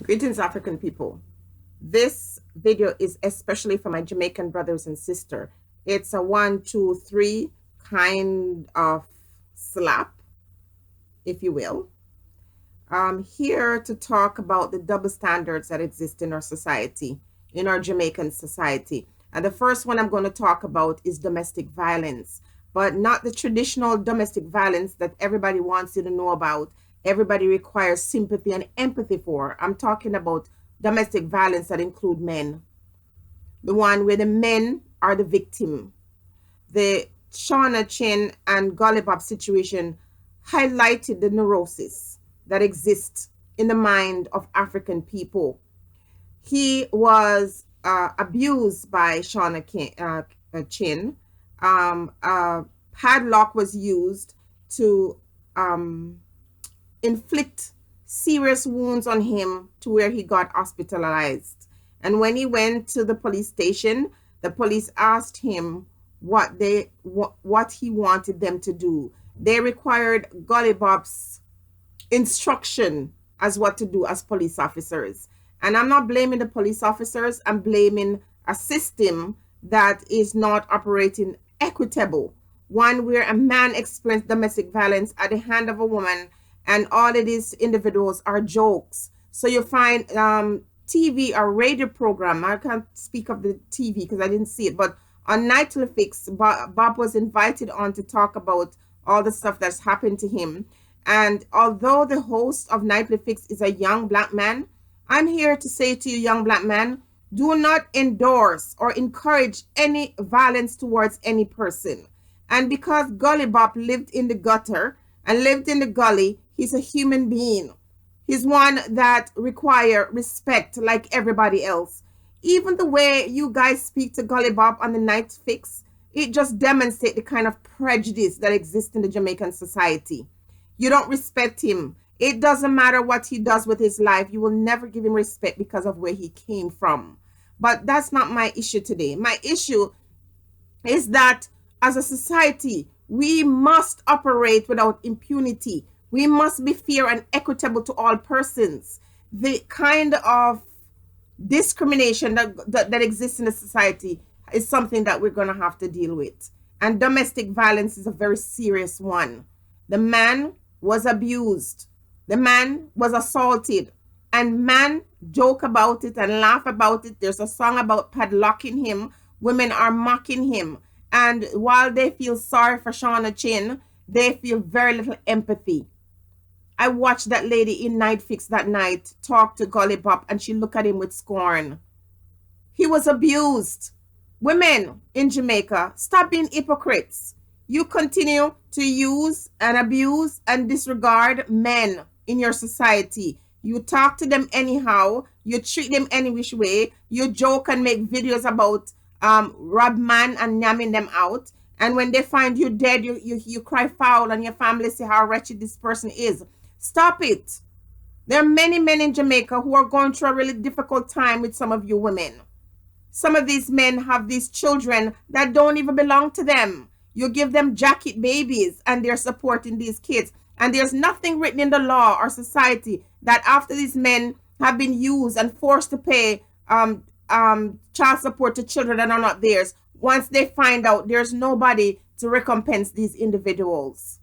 Greetings, African people. This video is especially for my Jamaican brothers and sisters. It's a 1, 2, 3 kind of slap, if you will. I'm here to talk about the double standards that exist in our society, in our Jamaican society. And the first one I'm going to talk about is domestic violence, but not the traditional domestic violence that everybody wants you to know about. Everybody requires sympathy and empathy for. I'm talking about domestic violence that include men. The one where the men are the victim. The Shauna Chin and Gully Bop situation highlighted the neurosis that exists in the mind of African people. He was abused by Shauna Chin. Padlock was used to inflict serious wounds on him to where he got hospitalized. And when he went to the police station, the police asked him what he wanted them to do. They required Gully Bop's instruction as what to do as police officers. And I'm not blaming the police officers, I'm blaming a system that is not operating equitable. One where a man experienced domestic violence at the hand of a woman, and all of these individuals are jokes. So you find TV or radio program, I can't speak of the TV because I didn't see it, but on Nightly Fix, Bob was invited on to talk about all the stuff that's happened to him. And although the host of Nightly Fix is a young black man, I'm here to say to you, young black man, do not endorse or encourage any violence towards any person. And because Gully Bop lived in the gutter and lived in the gully, he's a human being. He's one that require respect like everybody else. Even the way you guys speak to Gully Bop on the Night Fix, it just demonstrates the kind of prejudice that exists in the Jamaican society. You don't respect him. It doesn't matter what he does with his life. You will never give him respect because of where he came from. But that's not my issue today. My issue is that as a society, we must operate without impunity. We must be fair and equitable to all persons. The kind of discrimination that exists in the society is something that we're going to have to deal with. And domestic violence is a very serious one. The man was abused. The man was assaulted. And men joke about it and laugh about it. There's a song about padlocking him. Women are mocking him. And while they feel sorry for Shauna Chin, they feel very little empathy. I watched that lady in Night Fix that night talk to Gully Bop, and she looked at him with scorn. He was abused. Women in Jamaica, stop being hypocrites. You continue to use and abuse and disregard men in your society. You talk to them anyhow. You treat them any which way. You joke and make videos about rob man and yamming them out. And when they find you dead, you cry foul and your family say how wretched this person is. Stop it. There are many men in Jamaica who are going through a really difficult time with some of you women. Some of these men have these children that don't even belong to them. You give them jacket babies and they're supporting these kids. And there's nothing written in the law or society that after these men have been used and forced to pay child support to children that are not theirs, once they find out, there's nobody to recompense these individuals.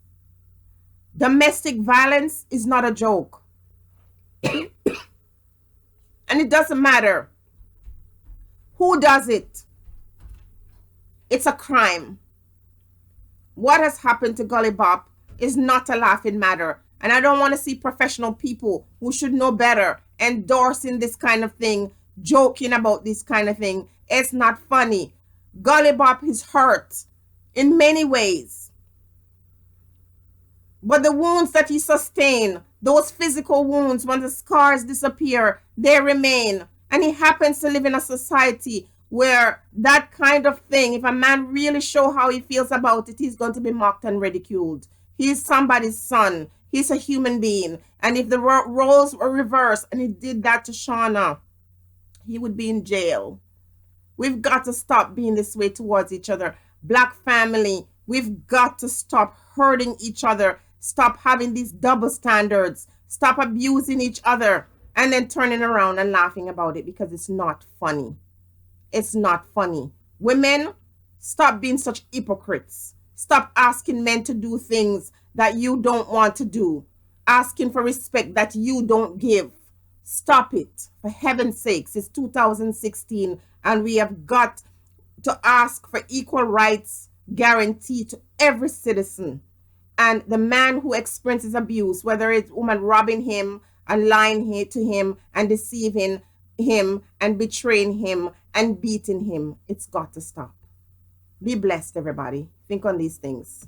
Domestic violence is not a joke. And it doesn't matter who does it. It's a crime. What has happened to Gully Bop is not a laughing matter. And I don't want to see professional people who should know better endorsing this kind of thing, joking about this kind of thing. It's not funny. Gully Bop is hurt in many ways. But the wounds that he sustained, those physical wounds, when the scars disappear, they remain. And he happens to live in a society where that kind of thing, if a man really show how he feels about it, he's going to be mocked and ridiculed. He's somebody's son. He's a human being. And if the roles were reversed and he did that to Shauna, he would be in jail. We've got to stop being this way towards each other. Black family, we've got to stop hurting each other. Stop having these double standards. Stop abusing each other. and then turning around and laughing about it because it's not funny. It's not funny. Women, stop being such hypocrites. Stop asking men to do things that you don't want to do. Asking for respect that you don't give. Stop it. For heaven's sakes, it's 2016 and we have got to ask for equal rights guaranteed to every citizen. And the man who experiences abuse, whether it's woman robbing him and lying to him and deceiving him and betraying him and beating him, it's got to stop. Be blessed, everybody. Think on these things.